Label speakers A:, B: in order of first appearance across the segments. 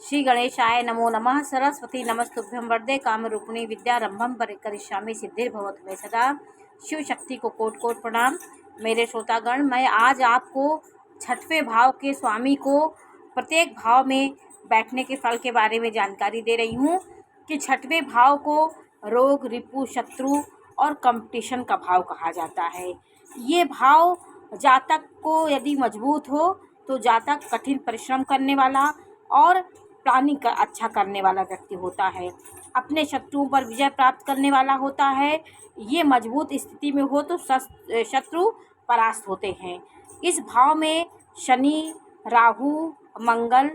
A: श्री गणेशाय नमो नमः। सरस्वती नमस्तुभ्यं वरदे कामरूपिणी विद्यारंभं करिष्यामि सिद्धिर्भवतु मे सदा। शिव शक्ति को कोटि कोटि प्रणाम। मेरे श्रोतागण, मैं आज आपको छठवें भाव के स्वामी को प्रत्येक भाव में बैठने के फल के बारे में जानकारी दे रही हूँ कि छठवें भाव को रोग, रिपु, शत्रु और कंपटीशन का भाव कहा जाता है। ये भाव जातक को यदि मजबूत हो तो जातक कठिन परिश्रम करने वाला और प्लानिंग का अच्छा करने वाला व्यक्ति होता है। अपने शत्रुओं पर विजय प्राप्त करने वाला होता है। ये मजबूत स्थिति में हो तो शत्रु परास्त होते हैं। इस भाव में शनि, राहु, मंगल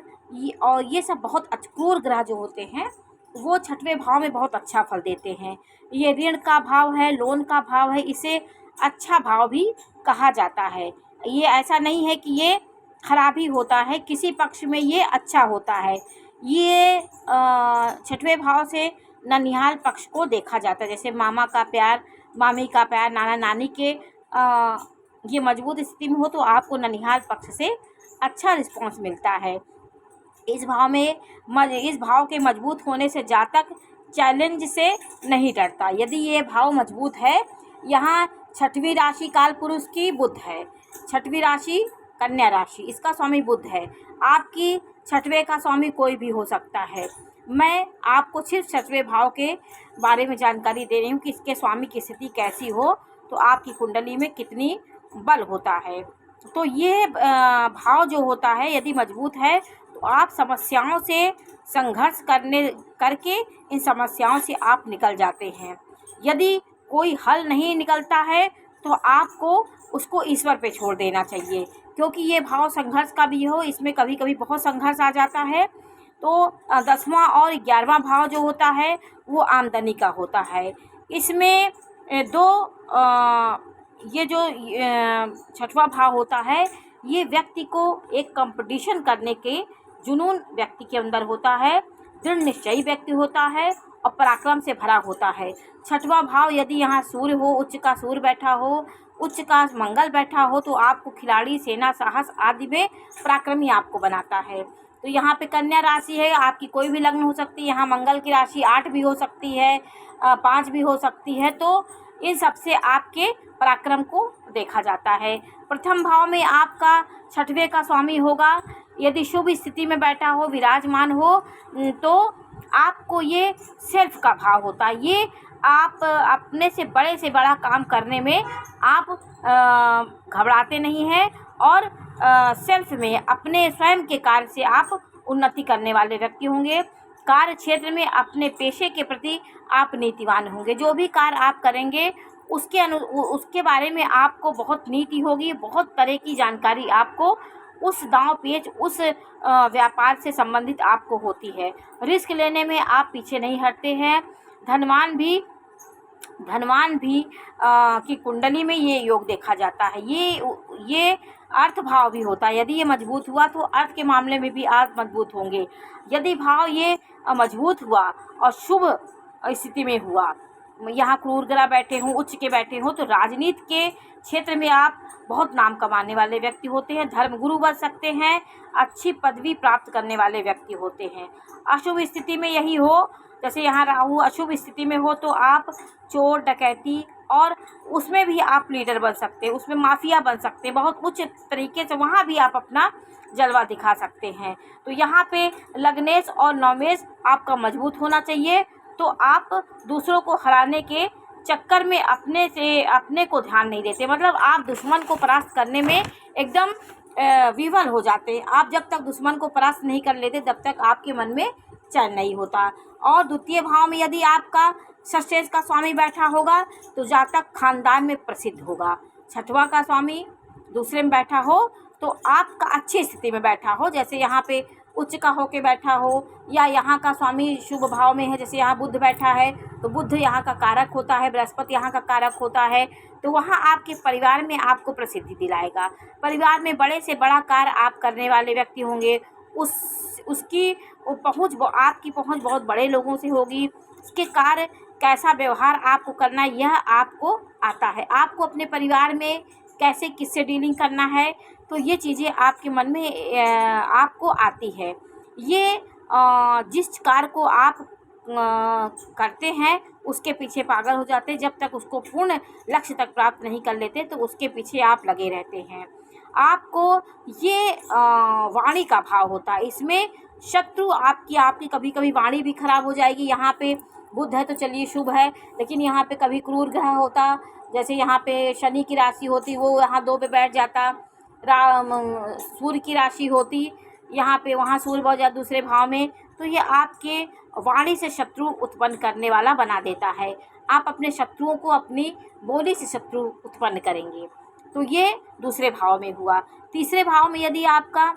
A: और ये सब बहुत क्रूर ग्रह जो होते हैं वो छठवें भाव में बहुत अच्छा फल देते हैं। ये ऋण का भाव है, लोन का भाव है, इसे अच्छा भाव भी कहा जाता है। ये ऐसा नहीं है कि ये खराबी होता है, किसी पक्ष में ये अच्छा होता है। ये छठवें भाव से ननिहाल पक्ष को देखा जाता है, जैसे मामा का प्यार, मामी का प्यार, नाना नानी के ये मजबूत स्थिति में हो तो आपको ननिहाल पक्ष से अच्छा रिस्पॉन्स मिलता है। इस भाव के मजबूत होने से जातक चैलेंज से नहीं डरता। यदि ये भाव मजबूत है, यहाँ छठवीं राशि काल पुरुष की बुध है। छठवीं राशि कन्या राशि, इसका स्वामी बुध है। आपकी छठवें का स्वामी कोई भी हो सकता है। मैं आपको सिर्फ छठवें भाव के बारे में जानकारी दे रही हूँ कि इसके स्वामी की स्थिति कैसी हो तो आपकी कुंडली में कितनी बल होता है। तो ये भाव जो होता है यदि मजबूत है तो आप समस्याओं से संघर्ष करके इन समस्याओं से आप निकल जाते हैं। यदि कोई हल नहीं निकलता है तो आपको उसको ईश्वर पे छोड़ देना चाहिए, क्योंकि ये भाव संघर्ष का भी हो, इसमें कभी कभी बहुत संघर्ष आ जाता है। तो 10वां और 11वां भाव जो होता है वो आमदनी का होता है। इसमें ये जो छठवां भाव होता है ये व्यक्ति को एक कंपटीशन करने के जुनून व्यक्ति के अंदर होता है, दृढ़ निश्चयी व्यक्ति होता है और पराक्रम से भरा होता है। छठवां भाव यदि यहाँ सूर्य हो, उच्च का सूर्य बैठा हो, उच्च का मंगल बैठा हो तो आपको खिलाड़ी, सेना, साहस आदि में पराक्रमी आपको बनाता है। तो यहाँ पे कन्या राशि है, आपकी कोई भी लग्न हो सकती है। यहाँ मंगल की राशि 8 भी हो सकती है, 5 भी हो सकती है। तो इन सबसे आपके पराक्रम को देखा जाता है। प्रथम भाव में आपका छठवें का स्वामी होगा। यदि शुभ स्थिति में बैठा हो, विराजमान हो तो आपको ये सेल्फ का भाव होता है। ये आप अपने से बड़ा काम करने में आप घबराते नहीं हैं और सेल्फ में अपने स्वयं के कार्य से आप उन्नति करने वाले व्यक्ति होंगे। कार्य क्षेत्र में अपने पेशे के प्रति आप नीतिवान होंगे। जो भी कार्य आप करेंगे उसके बारे में आपको बहुत नीति होगी, बहुत तरह की जानकारी आपको उस दांव पेच, उस व्यापार से संबंधित आपको होती है। रिस्क लेने में आप पीछे नहीं हटते हैं। धनवान भी की कुंडली में ये योग देखा जाता है। ये अर्थ भाव भी होता है। यदि ये मजबूत हुआ तो अर्थ के मामले में भी आप मजबूत होंगे। यदि भाव ये मजबूत हुआ और शुभ स्थिति में हुआ, यहाँ क्रूर ग्रह बैठे हों, उच्च के बैठे हों, तो राजनीति के क्षेत्र में आप बहुत नाम कमाने वाले व्यक्ति होते हैं, धर्मगुरु बन सकते हैं, अच्छी पदवी प्राप्त करने वाले व्यक्ति होते हैं। अशुभ स्थिति में यही हो, जैसे यहाँ राहु अशुभ स्थिति में हो तो आप चोर, डकैती और उसमें भी आप लीडर बन सकते हैं, उसमें माफिया बन सकते हैं, बहुत उच्च तरीके से वहाँ भी आप अपना जलवा दिखा सकते हैं। तो यहाँ पे लग्नेश और नवमेश आपका मजबूत होना चाहिए। तो आप दूसरों को हराने के चक्कर में अपने को ध्यान नहीं देते, मतलब आप दुश्मन को परास्त करने में एकदम विफल हो जाते हैं। आप जब तक दुश्मन को परास्त नहीं कर लेते तब तक आपके मन में चैन नहीं होता। और द्वितीय भाव में यदि आपका षष्ठेश का स्वामी बैठा होगा तो जातक खानदान में प्रसिद्ध होगा। छठवां का स्वामी दूसरे में बैठा हो तो आपका अच्छी स्थिति में बैठा हो, जैसे यहाँ पे उच्च का होके बैठा हो, या यहाँ का स्वामी शुभ भाव में है, जैसे यहाँ बुध बैठा है तो बुध यहाँ का कारक होता है, बृहस्पति यहाँ का कारक होता है। तो वहाँ आपके परिवार में आपको प्रसिद्धि दिलाएगा। परिवार में बड़े से बड़ा कार्य आप करने वाले व्यक्ति होंगे। आपकी पहुँच बहुत बड़े लोगों से होगी। उसके कार्य कैसा व्यवहार आपको करना है यह आपको आता है। आपको अपने परिवार में कैसे किससे डीलिंग करना है तो ये चीज़ें आपके मन में आपको आती है। ये जिस कार्य को आप करते हैं उसके पीछे पागल हो जाते हैं। जब तक उसको पूर्ण लक्ष्य तक प्राप्त नहीं कर लेते तो उसके पीछे आप लगे रहते हैं। आपको ये वाणी का भाव होता है। इसमें शत्रु आपकी कभी कभी वाणी भी खराब हो जाएगी। यहाँ पे बुध है तो चलिए शुभ है, लेकिन यहाँ पे कभी क्रूर ग्रह होता, जैसे यहाँ पे शनि की राशि होती वो यहाँ 2 पे बैठ जाता, सूर्य की राशि होती यहाँ पे, वहाँ सूर्य बहुत ज़्यादा दूसरे भाव में, तो ये आपके वाणी से शत्रु उत्पन्न करने वाला बना देता है। आप अपने शत्रुओं को अपनी बोली से शत्रु उत्पन्न करेंगे। तो ये दूसरे भाव में हुआ। तीसरे भाव में यदि आपका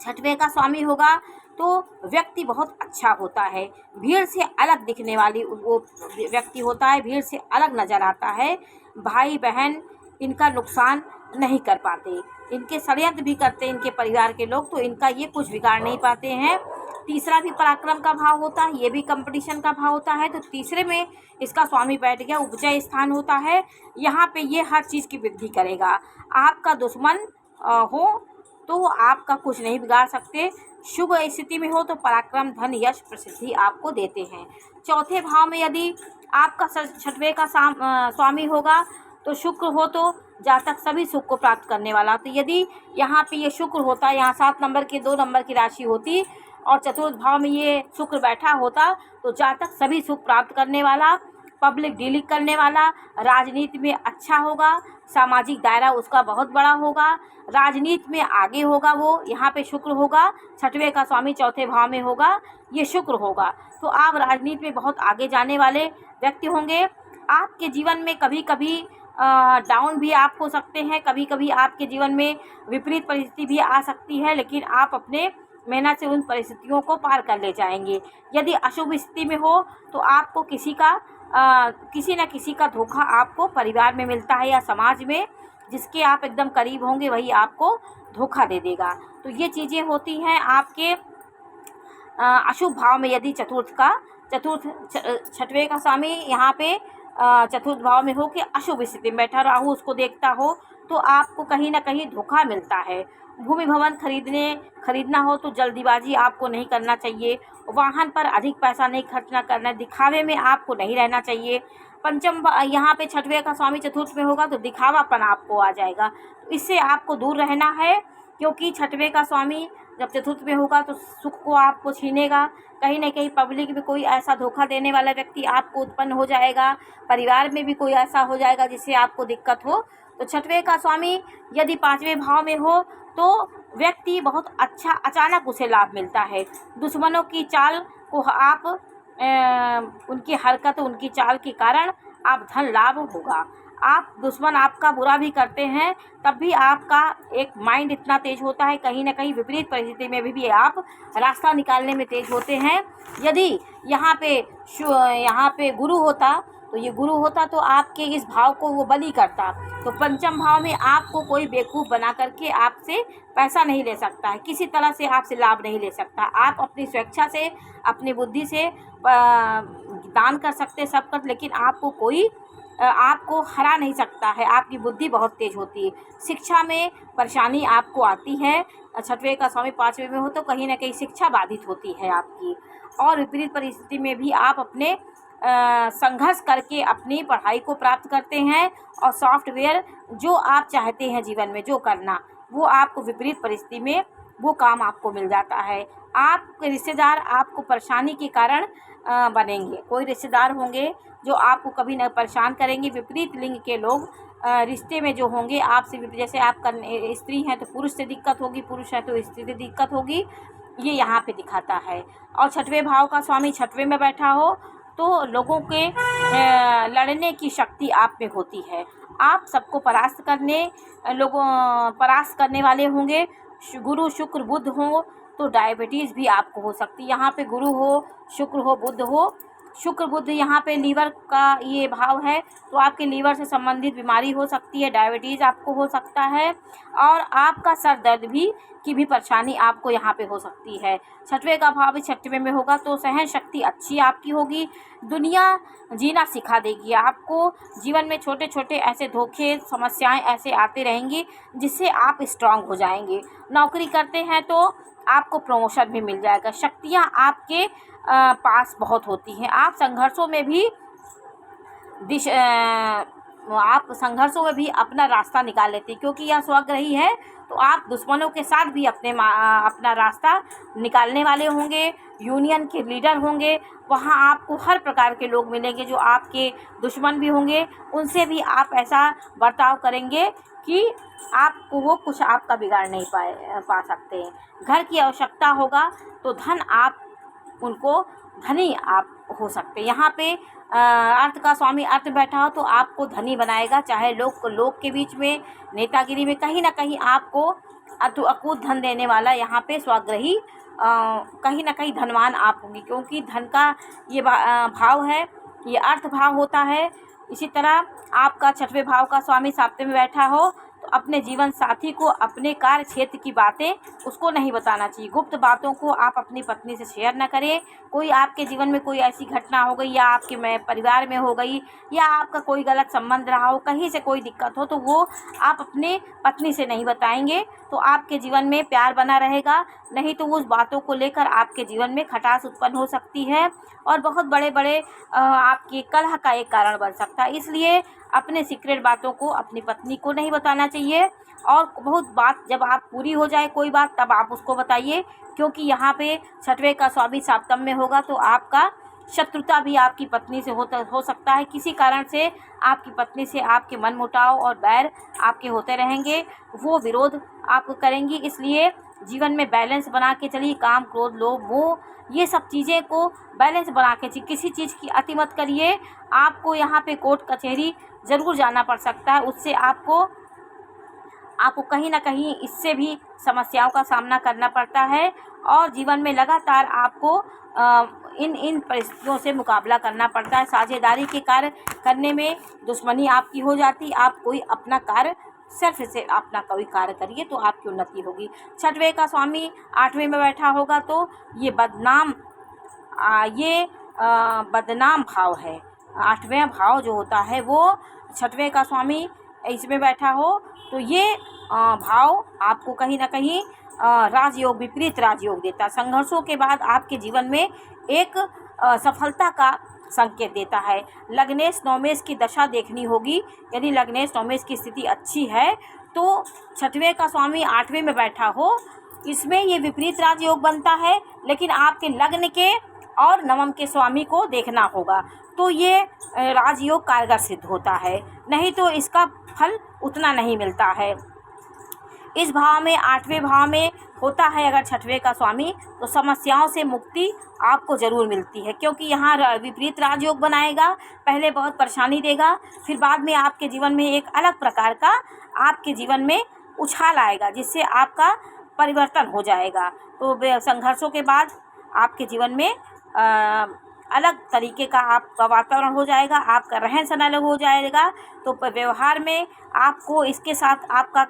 A: छठवें का स्वामी होगा तो व्यक्ति बहुत अच्छा होता है, भीड़ से अलग दिखने वाली वो व्यक्ति होता है, भीड़ से अलग नज़र आता है। भाई बहन इनका नुकसान नहीं कर पाते, इनके षड्यंत्र भी करते हैं इनके परिवार के लोग, तो इनका ये कुछ बिगाड़ नहीं पाते हैं। तीसरा भी पराक्रम का भाव होता है, ये भी कंपटीशन का भाव होता है। तो तीसरे में इसका स्वामी बैठ गया, उपजय स्थान होता है। यहाँ पे ये हर चीज़ की वृद्धि करेगा। आपका दुश्मन हो तो वो आपका कुछ नहीं बिगाड़ सकते। शुभ स्थिति में हो तो पराक्रम, धन, यश, प्रसिद्धि आपको देते हैं। चौथे भाव में यदि आपका छठवें का स्वामी होगा तो शुक्र हो तो जातक सभी सुख को प्राप्त करने वाला। तो यदि यहाँ पे ये शुक्र होता, यहाँ 7 नंबर के 2 नंबर की राशि होती और चतुर्थ भाव में ये शुक्र बैठा होता तो जातक सभी सुख प्राप्त करने वाला, पब्लिक डीलिंग करने वाला, राजनीति में अच्छा होगा, सामाजिक दायरा उसका बहुत बड़ा होगा, राजनीति में आगे होगा वो। यहाँ पे शुक्र होगा, छठवें का स्वामी चौथे भाव में होगा, ये शुक्र होगा तो आप राजनीति में बहुत आगे जाने वाले व्यक्ति होंगे। आपके जीवन में कभी कभी डाउन भी आप हो सकते हैं, कभी कभी आपके जीवन में विपरीत परिस्थिति भी आ सकती है, लेकिन आप अपने मेहनत से उन परिस्थितियों को पार कर ले जाएंगे। यदि अशुभ स्थिति में हो तो आपको किसी न किसी का धोखा आपको परिवार में मिलता है या समाज में, जिसके आप एकदम करीब होंगे वही आपको धोखा दे देगा। तो ये चीज़ें होती हैं आपके अशुभ भाव में। यदि छठवें का स्वामी यहाँ पे चतुर्थ भाव में हो कि अशुभ स्थिति में बैठा, राहु उसको देखता हो, तो आपको कहीं ना कहीं धोखा मिलता है। भूमि भवन खरीदना हो तो जल्दीबाजी आपको नहीं करना चाहिए। वाहन पर अधिक पैसा नहीं खर्चना करना, दिखावे में आपको नहीं रहना चाहिए। पंचम यहाँ पे छठवें का स्वामी चतुर्थ में होगा तो दिखावापन आपको आ जाएगा, इससे आपको दूर रहना है, क्योंकि छठवें का स्वामी जब चतुर्थ में होगा तो सुख को आपको छीनेगा। कहीं ना कहीं पब्लिक में कोई ऐसा धोखा देने वाला व्यक्ति आपको उत्पन्न हो जाएगा, परिवार में भी कोई ऐसा हो जाएगा जिससे आपको दिक्कत हो। तो छठवें का स्वामी यदि 5वें भाव में हो तो व्यक्ति बहुत अच्छा, अचानक उसे लाभ मिलता है। दुश्मनों की चाल को आप उनकी हरकत, उनकी चाल के कारण आप धन लाभ होगा। आप दुश्मन आपका बुरा भी करते हैं तब भी आपका एक माइंड इतना तेज होता है, कहीं ना कहीं विपरीत परिस्थिति में भी आप रास्ता निकालने में तेज होते हैं। यदि यहाँ पे गुरु होता तो ये गुरु होता तो आपके इस भाव को वो बली करता। तो पंचम भाव में आपको कोई बेवकूफ़ बना करके आपसे पैसा नहीं ले सकता है, किसी तरह से आपसे लाभ नहीं ले सकता। आप अपनी स्वेच्छा से, अपनी बुद्धि से दान कर सकते सब कर, लेकिन आपको हरा नहीं सकता है। आपकी बुद्धि बहुत तेज होती है। शिक्षा में परेशानी आपको आती है। छठवें का स्वामी 5वें में हो तो कहीं ना कहीं शिक्षा बाधित होती है आपकी, और विपरीत परिस्थिति में भी आप अपने संघर्ष करके अपनी पढ़ाई को प्राप्त करते हैं, और सॉफ्टवेयर जो आप चाहते हैं जीवन में जो करना, वो आपको विपरीत परिस्थिति में वो काम आपको मिल जाता है। आपके रिश्तेदार आपको परेशानी के कारण बनेंगे। कोई रिश्तेदार होंगे जो आपको कभी न परेशान करेंगे। विपरीत लिंग के लोग रिश्ते में जो होंगे आपसे, जैसे आप स्त्री हैं तो पुरुष से दिक्कत होगी, पुरुष है तो स्त्री से दिक्कत होगी, ये यहाँ पे दिखाता है। और छठवें भाव का स्वामी छठवें में बैठा हो तो लोगों के लड़ने की शक्ति आप में होती है। आप सबको परास्त करने वाले होंगे। गुरु शुक्र बुध हो तो डायबिटीज़ भी आपको हो सकती है। यहाँ पे गुरु हो, शुक्र हो, बुध हो। शुक्र बुध यहाँ पे लीवर का ये भाव है तो आपके लीवर से संबंधित बीमारी हो सकती है, डायबिटीज़ आपको हो सकता है, और आपका सर दर्द की भी परेशानी आपको यहाँ पे हो सकती है। छठवें का भाव भी छठवें में होगा तो सहन शक्ति अच्छी आपकी होगी। दुनिया जीना सिखा देगी आपको। जीवन में छोटे छोटे ऐसे धोखे, समस्याएं ऐसे आते रहेंगी जिससे आप स्ट्रांग हो जाएंगे। नौकरी करते हैं तो आपको प्रमोशन भी मिल जाएगा। शक्तियाँ आपके पास बहुत होती हैं। आप संघर्षों में भी अपना रास्ता निकाल लेते हैं, क्योंकि यह स्वग्रही है। तो आप दुश्मनों के साथ भी अपना रास्ता निकालने वाले होंगे। यूनियन के लीडर होंगे, वहाँ आपको हर प्रकार के लोग मिलेंगे जो आपके दुश्मन भी होंगे। उनसे भी आप ऐसा बर्ताव करेंगे कि आपको वो कुछ आपका बिगाड़ नहीं पा सकते हैं। घर की आवश्यकता होगा तो धन आप उनको धनी आप हो सकते हैं। यहाँ पे अर्थ का स्वामी अर्थ बैठा हो तो आपको धनी बनाएगा। चाहे लोग के बीच में नेतागिरी में कहीं ना कहीं आपको अकूत धन देने वाला यहाँ पे स्वग्रही कहीं ना कहीं धनवान आप होंगे, क्योंकि धन का ये भाव है, ये अर्थ भाव होता है। इसी तरह आपका 6वें भाव का स्वामी 7वें में बैठा हो तो अपने जीवन साथी को अपने कार्य क्षेत्र की बातें उसको नहीं बताना चाहिए। गुप्त बातों को आप अपनी पत्नी से शेयर ना करें। कोई आपके जीवन में कोई ऐसी घटना हो गई या आपके परिवार में हो गई या आपका कोई गलत संबंध रहा हो, कहीं से कोई दिक्कत हो, तो वो आप अपने पत्नी से नहीं बताएंगे तो आपके जीवन में प्यार बना रहेगा। नहीं तो उस बातों को लेकर आपके जीवन में खटास उत्पन्न हो सकती है और बहुत बड़े बड़े आपकी कलह का एक कारण बन सकता है। इसलिए अपने सीक्रेट बातों को अपनी पत्नी को नहीं बताना चाहिए। और बहुत बात जब आप पूरी हो जाए कोई बात तब आप उसको बताइए, क्योंकि यहाँ पे 6वें का स्वामी 7वें में होगा तो आपका शत्रुता भी आपकी पत्नी से हो सकता है। किसी कारण से आपकी पत्नी से आपके मनमुटाव और बैर आपके होते रहेंगे, वो विरोध आप करेंगी। इसलिए जीवन में बैलेंस बना के चलिए। काम, क्रोध, लोभ, मोह, ये सब चीज़ें को बैलेंस बना के चलिए। किसी चीज़ की अति मत करिए। आपको यहाँ पे कोर्ट कचहरी ज़रूर जाना पड़ सकता है, उससे आपको कहीं ना कहीं इससे भी समस्याओं का सामना करना पड़ता है। और जीवन में लगातार आपको इन परिस्थितियों से मुकाबला करना पड़ता है। साझेदारी के कार्य करने में दुश्मनी आपकी हो जाती। आप कोई अपना कार्य सिर्फ से अपना कोई कार्य करिए तो आपकी उन्नति होगी। 6वें का स्वामी 8वें में बैठा होगा तो ये बदनाम भाव है। 8वें भाव जो होता है वो 6वें का स्वामी इसमें बैठा हो तो ये भाव आपको कहीं ना कहीं राजयोग, विपरीत राजयोग देता है। संघर्षों के बाद आपके जीवन में एक सफलता का संकेत देता है। लग्नेश नवमेश की दशा देखनी होगी। यदि लग्नेश नवमेश की स्थिति अच्छी है तो 6वें का स्वामी 8वें में बैठा हो, इसमें ये विपरीत राजयोग बनता है, लेकिन आपके लग्न के और नवम के स्वामी को देखना होगा तो ये राजयोग कारगर सिद्ध होता है। नहीं तो इसका फल उतना नहीं मिलता है। इस भाव में 8वें भाव में होता है अगर 6वें का स्वामी तो समस्याओं से मुक्ति आपको ज़रूर मिलती है, क्योंकि यहाँ विपरीत राजयोग बनाएगा। पहले बहुत परेशानी देगा, फिर बाद में आपके जीवन में एक अलग प्रकार का आपके जीवन में उछाल आएगा जिससे आपका परिवर्तन हो जाएगा। तो संघर्षों के बाद आपके जीवन में अलग तरीके का आपका वातावरण हो जाएगा, आपका रहन सहन अलग हो जाएगा। तो व्यवहार में आपको इसके साथ आपका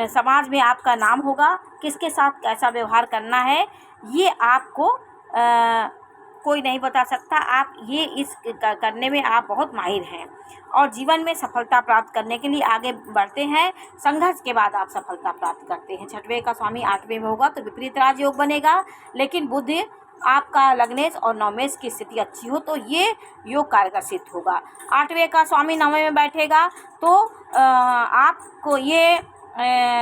A: समाज में आपका नाम होगा। किसके साथ कैसा व्यवहार करना है ये आपको कोई नहीं बता सकता। आप ये इस करने में आप बहुत माहिर हैं और जीवन में सफलता प्राप्त करने के लिए आगे बढ़ते हैं। संघर्ष के बाद आप सफलता प्राप्त करते हैं। 6वें का स्वामी 8वें में होगा तो विपरीत राजयोग बनेगा, लेकिन बुध आपका लग्नेश और नवमेश की स्थिति अच्छी हो तो ये योग कारगर सिद्ध होगा। 8वें का स्वामी 9वें में बैठेगा तो आपको ये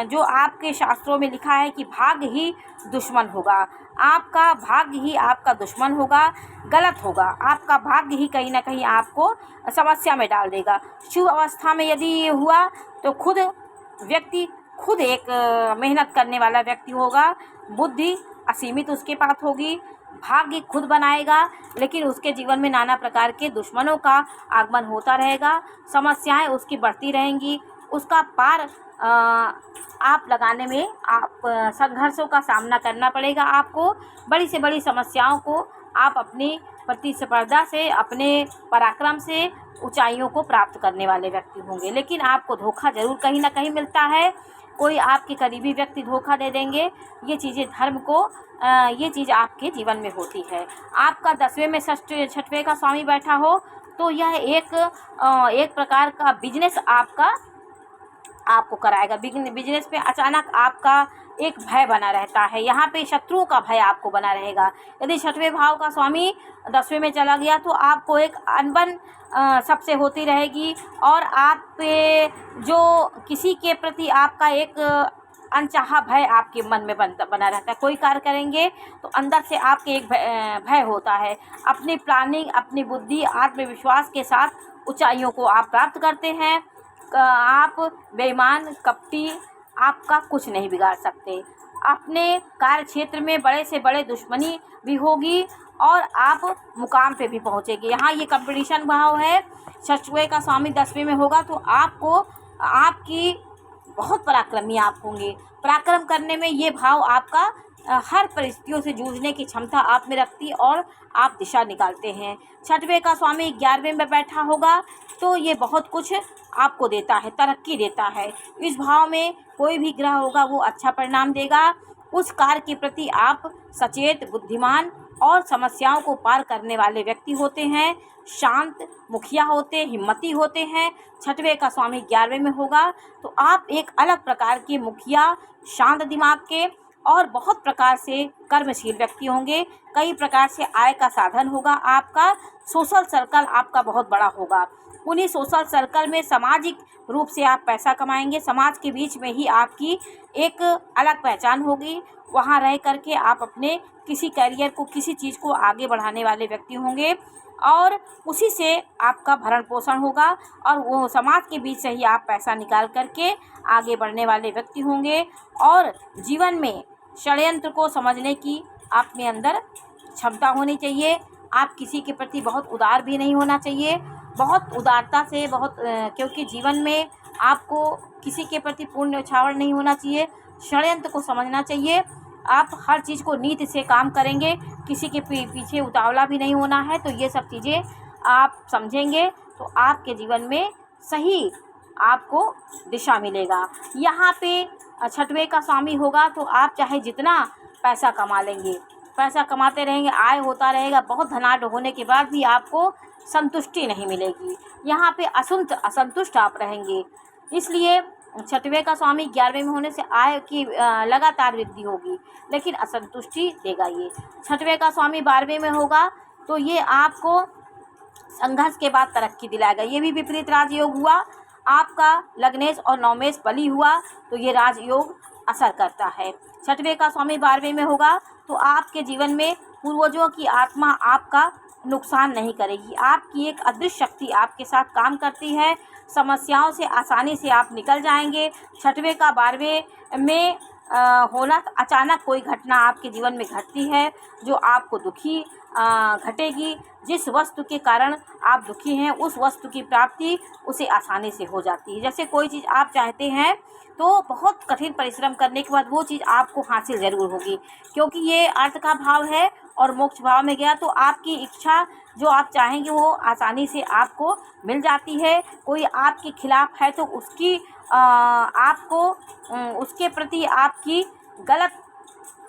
A: जो आपके शास्त्रों में लिखा है कि भाग्य ही दुश्मन होगा, आपका भाग्य ही आपका दुश्मन होगा, गलत होगा। आपका भाग्य ही कहीं ना कहीं आपको समस्या में डाल देगा। शुभ अवस्था में यदि ये हुआ तो खुद एक मेहनत करने वाला व्यक्ति होगा। बुद्धि असीमित उसके पास होगी, भाग्य खुद बनाएगा, लेकिन उसके जीवन में नाना प्रकार के दुश्मनों का आगमन होता रहेगा। समस्याएं उसकी बढ़ती रहेंगी। उसका पार आप लगाने में आप संघर्षों का सामना करना पड़ेगा। आपको बड़ी से बड़ी समस्याओं को आप अपनी प्रतिस्पर्धा से, अपने पराक्रम से ऊंचाइयों को प्राप्त करने वाले व्यक्ति होंगे, लेकिन आपको धोखा जरूर कहीं ना कहीं मिलता है। कोई आपके करीबी व्यक्ति धोखा दे देंगे। ये चीज़ें धर्म को ये चीज़ आपके जीवन में होती है। आपका 10वें में 6वें का स्वामी बैठा हो तो यह एक प्रकार का बिजनेस आपको कराएगा। बिजनेस में अचानक आपका एक भय बना रहता है। यहाँ पे शत्रुओं का भय आपको बना रहेगा। यदि छठवें भाव का स्वामी 10वें में चला गया तो आपको एक अनबन सबसे होती रहेगी, और आप पे जो किसी के प्रति आपका एक अनचाहा भय आपके मन में बना रहता है। कोई कार्य करेंगे तो अंदर से आपके एक भय होता है। अपनी प्लानिंग, अपनी बुद्धि, आत्मविश्वास के साथ ऊंचाइयों को आप प्राप्त करते हैं। आप बेईमान, कपटी, आपका कुछ नहीं बिगाड़ सकते। अपने कार्य क्षेत्र में बड़े से बड़े दुश्मनी भी होगी और आप मुकाम पे भी पहुँचेंगे। यहाँ ये कंपटीशन भाव है। छठवें का स्वामी 10वें में होगा तो आपको आपकी बहुत पराक्रमी आप होंगे। पराक्रम करने में ये भाव आपका हर परिस्थितियों से जूझने की क्षमता आप में रखती और आप दिशा निकालते हैं। छठवें का स्वामी 11वें में बैठा होगा तो ये बहुत कुछ आपको देता है, तरक्की देता है। इस भाव में कोई भी ग्रह होगा वो अच्छा परिणाम देगा। उस कार्य के प्रति आप सचेत, बुद्धिमान और समस्याओं को पार करने वाले व्यक्ति होते हैं। शांत, मुखिया होते, हिम्मती होते हैं। छठवें का स्वामी 11वें में होगा तो आप एक अलग प्रकार के मुखिया, शांत दिमाग के और बहुत प्रकार से कर्मशील व्यक्ति होंगे। कई प्रकार से आय का साधन होगा। आपका सोशल सर्कल आपका बहुत बड़ा होगा। उन्हीं सोशल सर्कल में सामाजिक रूप से आप पैसा कमाएंगे। समाज के बीच में ही आपकी एक अलग पहचान होगी। वहाँ रह करके आप अपने किसी करियर को, किसी चीज़ को आगे बढ़ाने वाले व्यक्ति होंगे और उसी से आपका भरण पोषण होगा और वो समाज के बीच से ही आप पैसा निकाल करके आगे बढ़ने वाले व्यक्ति होंगे। और जीवन में षड्यंत्र को समझने की आप में अंदर क्षमता होनी चाहिए। आप किसी के प्रति बहुत उदार भी नहीं होना चाहिए। बहुत उदारता से क्योंकि जीवन में आपको किसी के प्रति पूर्ण न्यौछावर नहीं होना चाहिए। षड्यंत्र को समझना चाहिए। आप हर चीज़ को नीति से काम करेंगे। किसी के पीछे उतावला भी नहीं होना है। तो ये सब चीज़ें आप समझेंगे तो आपके जीवन में सही आपको दिशा मिलेगा। यहाँ पे छठवें का स्वामी होगा तो आप चाहे जितना पैसा कमा लेंगे, पैसा कमाते रहेंगे, आय होता रहेगा, बहुत धनाढ्य होने के बाद भी आपको संतुष्टि नहीं मिलेगी। यहाँ पे असंतुष्ट आप रहेंगे। इसलिए छठवें का स्वामी 11वें में होने से आय की लगातार वृद्धि होगी, लेकिन असंतुष्टि देगा। ये छठवें का स्वामी 12वें में होगा तो ये आपको संघर्ष के बाद तरक्की दिलाएगा। ये भी विपरीत राजयोग हुआ। आपका लग्नेश और नवमेश बली हुआ तो ये राजयोग असर करता है। छठवें का स्वामी 12वें में होगा तो आपके जीवन में पूर्वजों की आत्मा आपका नुकसान नहीं करेगी। आपकी एक अदृश्य शक्ति आपके साथ काम करती है। समस्याओं से आसानी से आप निकल जाएंगे। छठवें का 12वें में होना, अचानक कोई घटना आपके जीवन में घटती है जो आपको दुखी घटेगी। जिस वस्तु के कारण आप दुखी हैं उस वस्तु की प्राप्ति उसे आसानी से हो जाती है। जैसे कोई चीज़ आप चाहते हैं तो बहुत कठिन परिश्रम करने के बाद वो चीज़ आपको हासिल ज़रूर होगी, क्योंकि ये अर्थ का भाव है और मोक्ष भाव में गया तो आपकी इच्छा जो आप चाहेंगे वो आसानी से आपको मिल जाती है। कोई आपके खिलाफ है तो आपको उसके प्रति आपकी गलत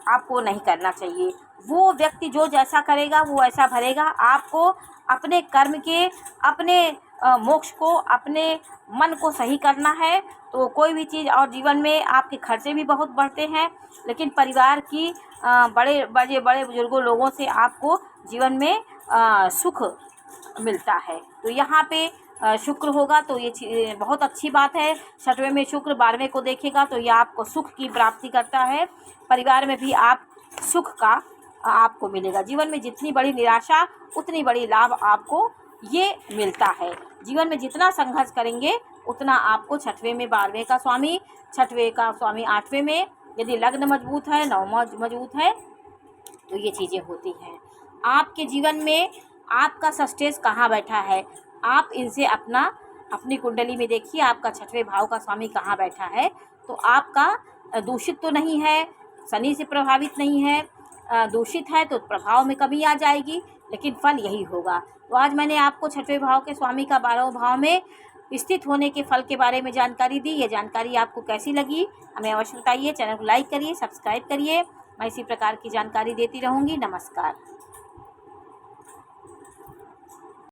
A: आपको नहीं करना चाहिए। वो व्यक्ति जो जैसा करेगा वो ऐसा भरेगा। आपको अपने कर्म के, अपने मोक्ष को, अपने मन को सही करना है। तो कोई भी चीज़, और जीवन में आपके खर्चे भी बहुत बढ़ते हैं, लेकिन परिवार की बड़े बुजुर्गों लोगों से आपको जीवन में सुख मिलता है। तो यहाँ पे शुक्र होगा तो ये बहुत अच्छी बात है। छठवें में शुक्र 12वें को देखेगा तो ये आपको सुख की प्राप्ति करता है। परिवार में भी आप सुख का आपको मिलेगा। जीवन में जितनी बड़ी निराशा उतनी बड़ी लाभ आपको ये मिलता है। जीवन में जितना संघर्ष करेंगे उतना आपको छठवें में 12वें का स्वामी, छठवें का स्वामी 8वें में, यदि लग्न मजबूत है, नवमा मजबूत है तो ये चीज़ें होती हैं। आपके जीवन में आपका सस्टेज कहाँ बैठा है, आप इनसे अपनी कुंडली में देखिए आपका छठवें भाव का स्वामी कहाँ बैठा है। तो आपका दूषित तो नहीं है, शनि से प्रभावित नहीं है। दूषित है तो प्रभाव में कमी आ जाएगी, लेकिन फल यही होगा। तो आज मैंने आपको छठवें भाव के स्वामी का 12वें भाव में स्थित होने के फल के बारे में जानकारी दी। ये जानकारी आपको कैसी लगी हमें अवश्य बताइए। चैनल को लाइक करिए, सब्सक्राइब करिए। मैं इसी प्रकार की जानकारी देती रहूँगी। नमस्कार।